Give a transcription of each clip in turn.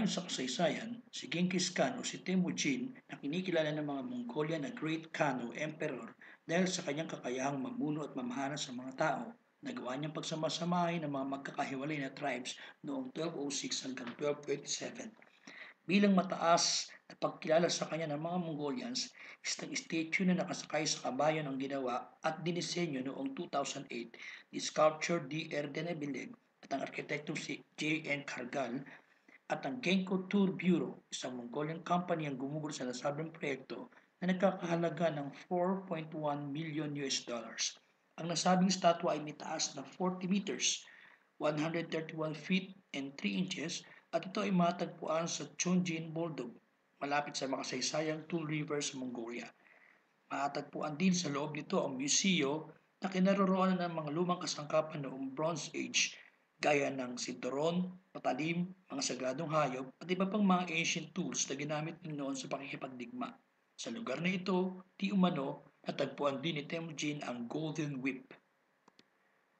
Ayon sa kasaysayan, si Genghis Khan o si Temujin na kinikilala ng mga Mongolian na Great Khan o Emperor dahil sa kanyang kakayahang mamuno at mamahala sa mga tao. Nagawa niyang pagsamasamahin ng mga magkakahiwalay na tribes noong 1206 hanggang 1227. Bilang mataas na pagkilala sa kanya ng mga Mongolians, isang statue na nakasakay sa kabayo ang ginawa at dinisenyo noong 2008 ni sculptor D.R. Denebilev at ang arkitektong si J.N. Kargal at ang Genko Tour Bureau, isang Mongolian company ang gumugol sa nasabing proyekto na nagkakahalaga ng 4.1 million US dollars. Ang nasabing statwa ay may taas na 40 meters, 131 feet and 3 inches at ito ay matagpuan sa Chongjin, Moldov, malapit sa makasaysayang Tule River sa Mongolia. Matatagpuan din sa loob nito ang museo na kinaroroonan ng mga lumang kasangkapan noong Bronze Age gaya ng sinturon, patalim, mga sagradong hayop at iba pang mga ancient tools na ginamit noon sa pakikipagdigma. Sa lugar na ito, di umano, natagpuan din ni Temujin ang Golden Whip.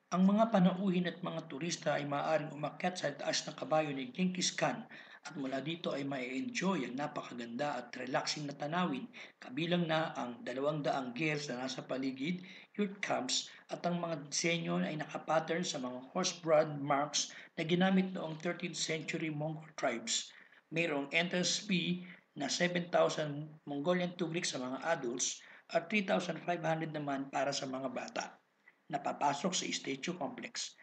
Ang mga panauhin at mga turista ay maaaring umakyat sa taas ng kabayo ni Genghis Khan at mula dito ay ma-enjoy ang napakaganda at relaxing na tanawin, kabilang na ang 200 gears na nasa paligid, youth camps at ang mga disenyo ay nakapattern sa mga horse brand marks na ginamit noong 13th century Mongol tribes. Mayroong entrance fee na 7,000 Mongolian tugrik sa mga adults at 3,500 naman para sa mga bata na papasok sa statue complex.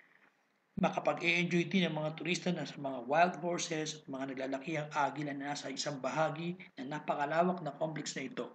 Makapag-e-enjoy din ang mga turista na sa mga wild horses at mga naglalakihang agila na nasa isang bahagi na napakalawak na complex na ito.